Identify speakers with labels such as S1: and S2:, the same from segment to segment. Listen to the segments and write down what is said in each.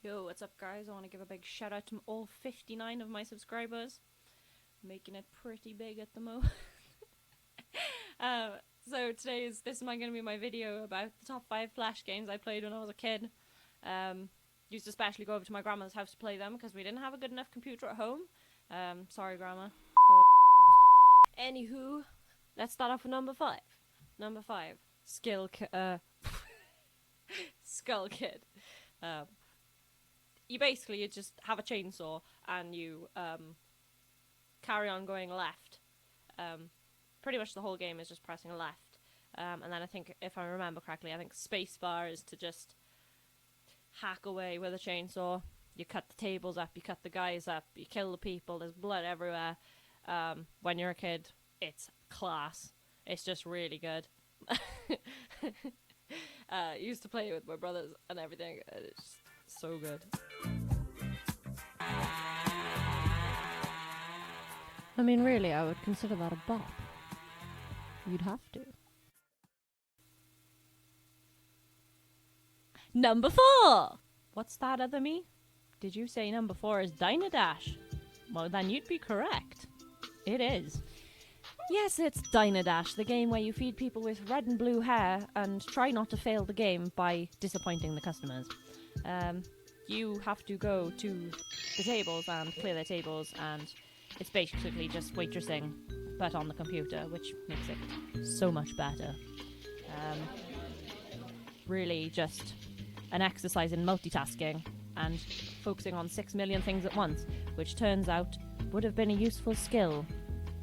S1: Yo, what's up, guys? I want to give a big shout out to all 59 of my subscribers. Making it pretty big at the moment. So this is going to be my video about the top 5 Flash games I played when I was a kid. Used to especially go over to my grandma's house to play them because we didn't have a good enough computer at home. Sorry, Grandma. Anywho, let's start off with number 5. Number 5, Skull Kid. You just have a chainsaw and you carry on going left. Pretty much the whole game is just pressing left. And then I think, if I remember correctly, I think spacebar is to just hack away with a chainsaw. You cut the tables up, you cut the guys up, you kill the people, there's blood everywhere. When you're a kid, it's class. It's just really good. Used to play it with my brothers and everything. It's just so good. I mean, really, I would consider that a bop. You'd have to. Number 4! What's that, other me? Did you say number 4 is Dynadash? Well, then you'd be correct. It is. Yes, it's Dynadash, the game where you feed people with red and blue hair and try not to fail the game by disappointing the customers. You have to go to the tables and clear their tables, and it's basically just waitressing, but on the computer, which makes it so much better. Really just an exercise in multitasking and focusing on 6 million things at once, which turns out would have been a useful skill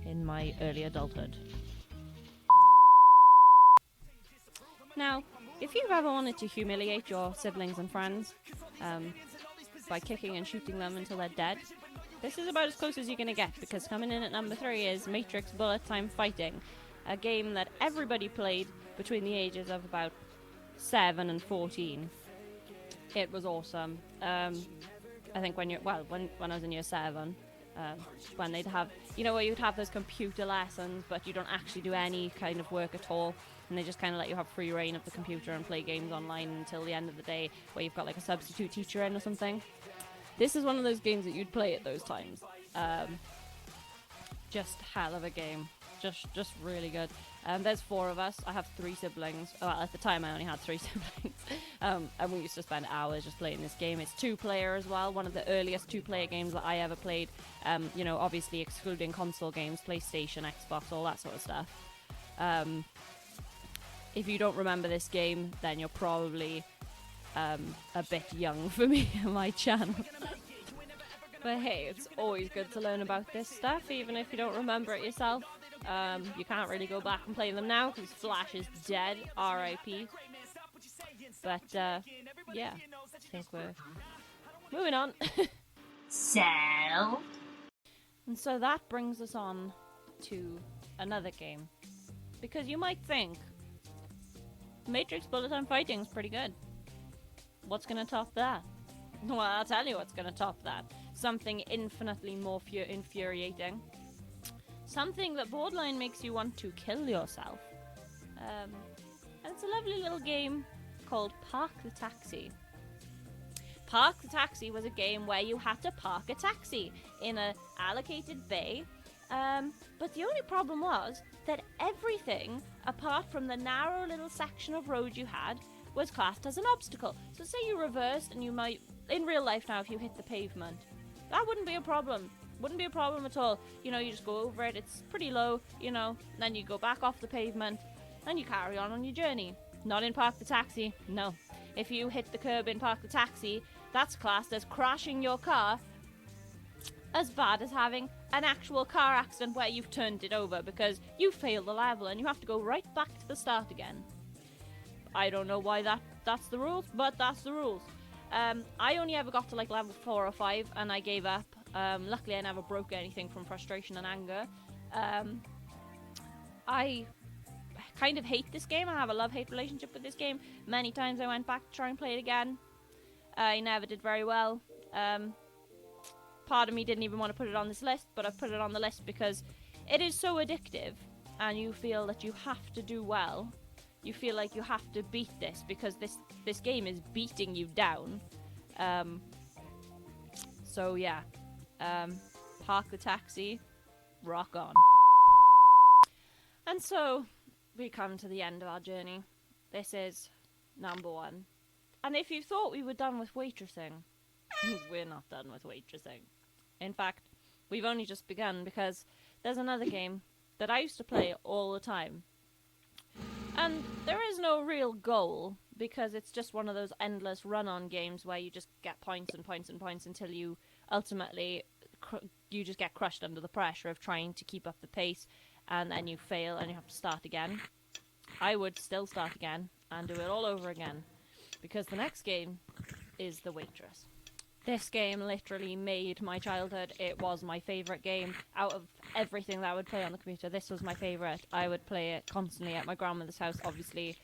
S1: in my early adulthood. Now, if you've ever wanted to humiliate your siblings and friends by kicking and shooting them until they're dead, this is about as close as you're going to get, because coming in at number 3 is Matrix Bullet Time Fighting, a game that everybody played between the ages of about 7 and 14. It was awesome. I think when I was in year 7, when they'd have, where you'd have those computer lessons, but you don't actually do any kind of work at all, and they just kind of let you have free reign of the computer and play games online until the end of the day, where you've got like a substitute teacher in or something. This is one of those games that you'd play at those times. Just hell of a game. Just really good. There's 4 of us. I have 3 siblings. Well, at the time I only had 3 siblings. And we used to spend hours just playing this game. It's 2-player as well. One of the earliest 2-player games that I ever played. Obviously excluding console games, PlayStation, Xbox, all that sort of stuff. If you don't remember this game, then you're probably a bit young for me and my channel. But hey, it's always good to learn about this stuff, even if you don't remember it yourself. You can't really go back and play them now because Flash is dead, R.I.P. But yeah, I think we're moving on. And so that brings us on to another game, because you might think Matrix Bullet Time Fighting is pretty good. What's gonna top that? Well, I'll tell you what's gonna top that. Something infinitely more infuriating. Something that borderline makes you want to kill yourself. And it's a lovely little game called Park the Taxi. Park the Taxi was a game where you had to park a taxi in an allocated bay. But the only problem was that everything, apart from the narrow little section of road you had, was classed as an obstacle. So say you reversed and you might, in real life now, if you hit the pavement, that wouldn't be a problem. Wouldn't be a problem at all. You just go over it, it's pretty low, then you go back off the pavement, and you carry on your journey. Not in Park the Taxi, no. If you hit the curb in Park the Taxi, that's classed as crashing your car, as bad as having an actual car accident where you've turned it over because you failed the level and you have to go right back to the start again. I don't know why that's the rules, but that's the rules. I only ever got to like level 4 or 5 and I gave up. Luckily I never broke anything from frustration and anger. I kind of hate this game. I have a love-hate relationship with this game. Many times I went back to try and play it again. I never did very well. Part of me didn't even want to put it on this list, but I've put it on the list because it is so addictive and you feel that you have to do well. You feel like you have to beat this because this game is beating you down. So yeah, park the taxi, rock on. And so we come to the end of our journey. This is number 1. And if you thought we were done with waitressing, we're not done with waitressing. In fact, we've only just begun, because there's another game that I used to play all the time. And there is no real goal, because it's just one of those endless run-on games where you just get points and points and points until you ultimately you just get crushed under the pressure of trying to keep up the pace, and then you fail and you have to start again. I would still start again and do it all over again, because the next game is The Waitress. This game literally made my childhood. It was my favourite game. Out of everything that I would play on the computer, this was my favourite. I would play it constantly at my grandmother's house. Obviously,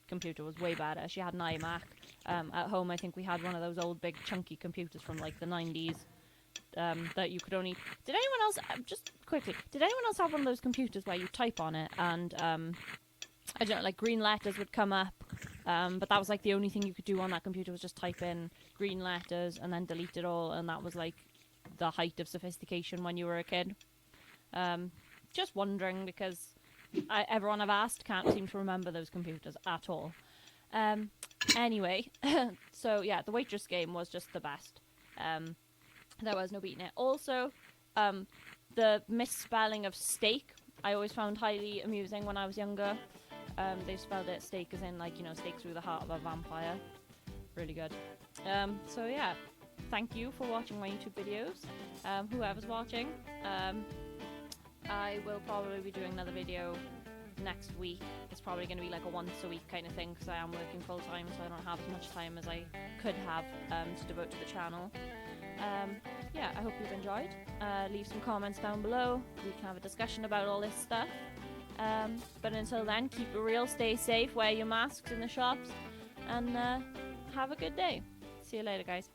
S1: computer was way better. She had an iMac. At home, I think we had one of those old big chunky computers from like the 90s. That you could only... Did anyone else... just quickly, did anyone else have one of those computers where you type on it and... I don't know, like green letters would come up, but that was like the only thing you could do on that computer was just type in green letters and then delete it all, and that was like the height of sophistication when you were a kid. Just wondering, because everyone I've asked can't seem to remember those computers at all. Anyway, so yeah, the Waitress game was just the best. There was no beating it. Also, the misspelling of steak I always found highly amusing when I was younger. They spelled it steak as in, like, you know, steak through the heart of a vampire. Really good. So yeah, thank you for watching my YouTube videos. Whoever's watching, I will probably be doing another video next week. It's probably going to be like a once a week kind of thing, because I am working full time, so I don't have as much time as I could have to devote to the channel. Yeah, I hope you've enjoyed. Leave some comments down below. We can have a discussion about all this stuff. But until then, keep it real, stay safe, wear your masks in the shops, and have a good day. See you later, guys.